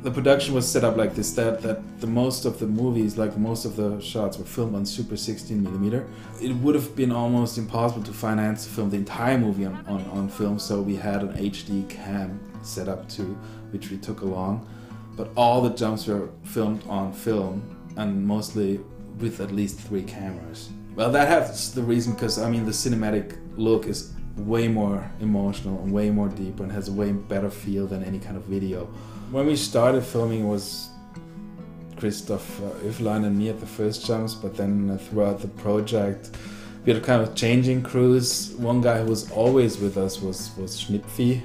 The production was set up like this, that the most of the movies, like most of the shots, were filmed on Super 16mm. It would have been almost impossible to finance to film the entire movie on film, so we had an HD cam set up too, which we took along. But all the jumps were filmed on film, and mostly with at least 3 cameras. Well, that has the reason, because I mean the cinematic look is way more emotional and way more deeper and has a way better feel than any kind of video. When we started filming, it was Christoph Öflein and me at the first jumps, but then throughout the project we had kind of changing crews. One guy who was always with us was Schnipfi,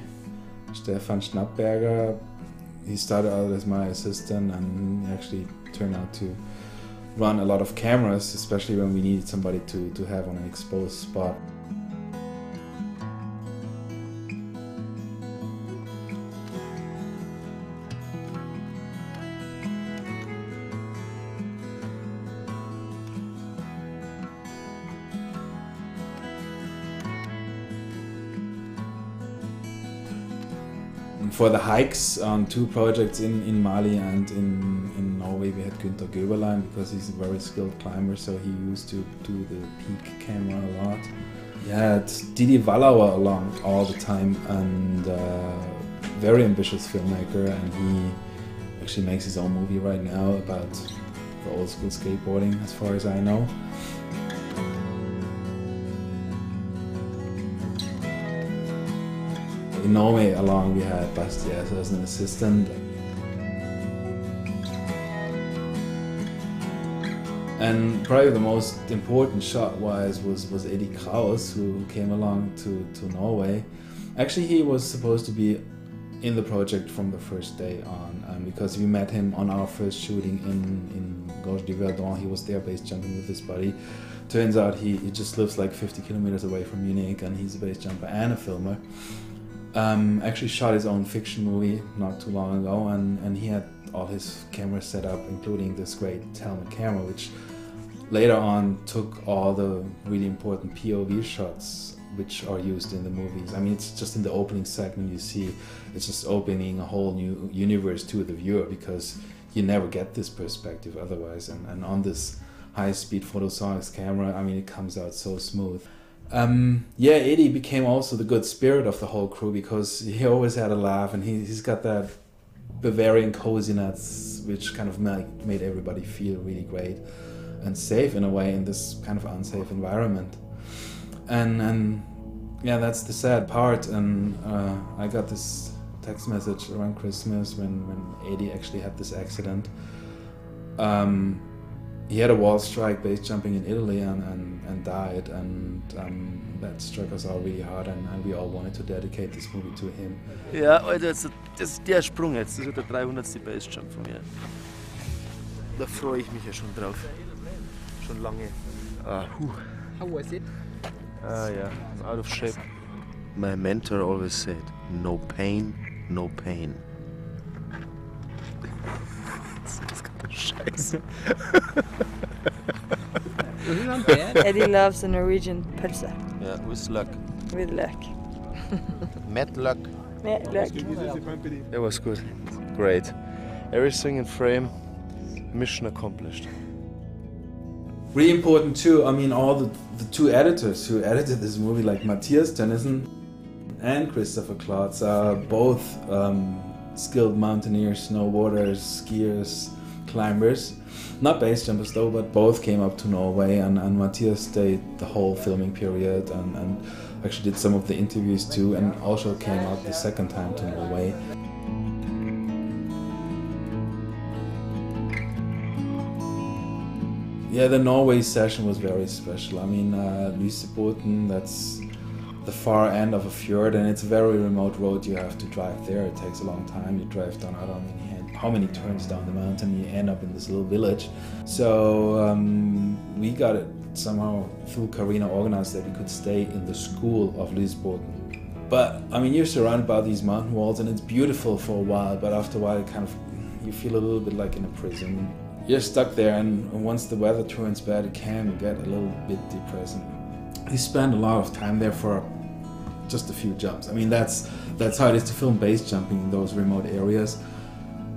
Stefan Schnappberger. He started out as my assistant and he actually turned out to run a lot of cameras, especially when we needed somebody to have on an exposed spot. For the hikes on 2 projects in Mali and in Norway, we had Günther Göberlein, because he's a very skilled climber, so he used to do the peak camera a lot. We had Didi Wallauer along all the time, and very ambitious filmmaker, and he actually makes his own movie right now about the old school skateboarding, as far as I know. In Norway along we had B.A.S.E as an assistant. And probably the most important shot-wise was Eddie Kraus, who came along to Norway. Actually, he was supposed to be in the project from the first day on, because we met him on our first shooting in Gorge du Verdon. He was there base jumping with his buddy. Turns out he just lives like 50 kilometers away from Munich, and he's a base jumper and a filmer. Actually shot his own fiction movie not too long ago, and he had all his cameras set up, including this great helmet camera, which later on took all the really important POV shots which are used in the movies. I mean, it's just in the opening segment you see, it's just opening a whole new universe to the viewer, because you never get this perspective otherwise, and on this high-speed Photosonics camera, I mean, it comes out so smooth. Yeah, Eddie became also the good spirit of the whole crew, because he always had a laugh, and he's got that Bavarian coziness which kind of made everybody feel really great and safe in a way in this kind of unsafe environment. And yeah, that's the sad part. And I got this text message around Christmas when Eddie actually had this accident. He had a wall strike base jumping in Italy and died, and that struck us all really hard, and we all wanted to dedicate this movie to him. Ja, Alter, das ist der Sprung jetzt, das wird der 300. Base Jump von mir. Da freue ich mich ja schon drauf. Schon lange. How was it? Yeah, I'm out of shape. My mentor always said, no pain, no pain. Scheiße. Eddie loves the Norwegian pølse. Yeah, with luck. With luck. Mad luck. Mad luck. It was good. Great. Everything in frame. Mission accomplished. Really important too, I mean, all the 2 editors who edited this movie, like Matthias Tönnissen and Christopher Klotz, are both skilled mountaineers, snowboarders, skiers, climbers. Not base jumpers though, but both came up to Norway, and Matthias stayed the whole filming period and actually did some of the interviews too, and also came out the second time to Norway. Yeah, the Norway session was very special. I mean, Lysebotn, that's the far end of a fjord, and it's a very remote road. You have to drive there. It takes a long time. You drive down, I don't know how many turns down the mountain, you end up in this little village. So we got it somehow through Carina organized that we could stay in the school of Lysebotn. But I mean, you're surrounded by these mountain walls, and it's beautiful for a while, but after a while it kind of, you feel a little bit like in a prison. You're stuck there, and once the weather turns bad, it can get a little bit depressing. We spent a lot of time there for just a few jumps. I mean, that's how it is to film base jumping in those remote areas.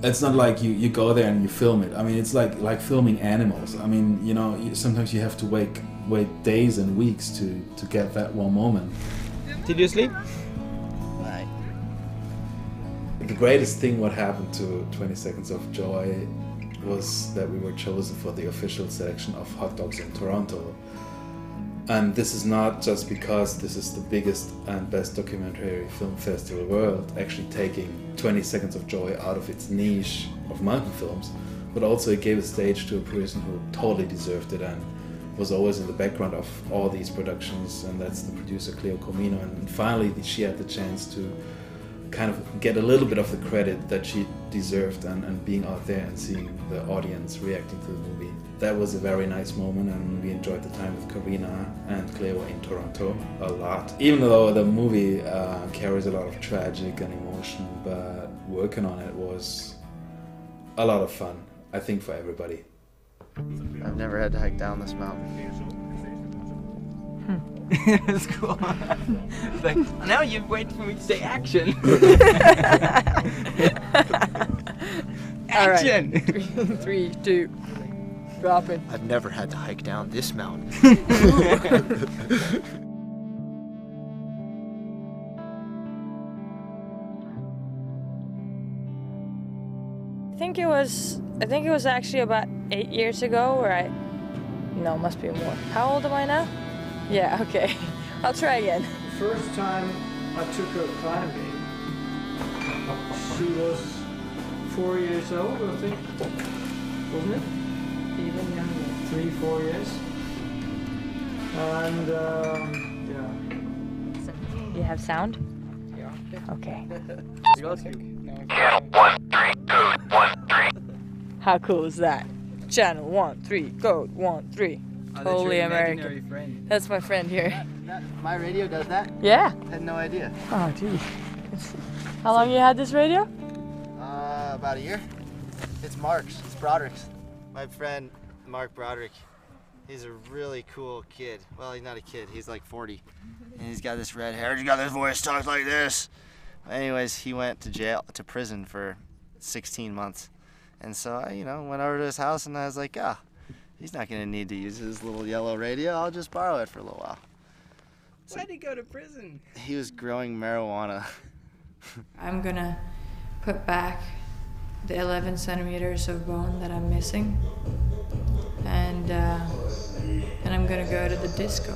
it's not like you go there and you film it. I mean, it's like filming animals. I mean, you know, sometimes you have to wait days and weeks to get that one moment. Did you sleep? Right. The greatest thing what happened to 20 Seconds of Joy was that we were chosen for the official selection of Hot Dogs in Toronto. And this is not just because this is the biggest and best documentary film festival in the world, actually taking 20 Seconds of Joy out of its niche of mountain films, but also it gave a stage to a person who totally deserved it and was always in the background of all these productions, and that's the producer Cleo Comino. And finally she had the chance to kind of get a little bit of the credit that she deserved, and being out there and seeing the audience reacting to the movie. That was a very nice moment, and we enjoyed the time with Karina and Cleo in Toronto a lot. Even though the movie carries a lot of tragic and emotion, but working on it was a lot of fun, I think, for everybody. I've never had to hike down this mountain. It's cool. It's like, now you wait for me to say action. Action! Right. 3, 2, drop it. I've never had to hike down this mountain. I think it was actually about 8 years ago where no, must be more. How old am I now? Yeah, okay. I'll try again. First time I took her climbing, she was 4 years old, I think, wasn't it? Even younger. 3, 4 years. And yeah. So, you have sound? Yeah. Okay. No. 1, 3, 2, 1, 3. How cool is that? Channel 1, 3, code 1, 3. Totally American. Friend. That's my friend here. My radio does that? Yeah. I had no idea. Oh, geez. How long you had this radio? About a year. It's Mark's. It's Broderick's. My friend Mark Broderick. He's a really cool kid. Well, he's not a kid. He's like 40, and he's got this red hair. He's got this voice, talks like this. Anyways, he went to prison for 16 months, and so I, went over to his house, and I was like, he's not gonna need to use his little yellow radio. I'll just borrow it for a little while. Why did he go to prison? He was growing marijuana. I'm gonna put back the 11 centimeters of bone that I'm missing, and I'm gonna go to the disco.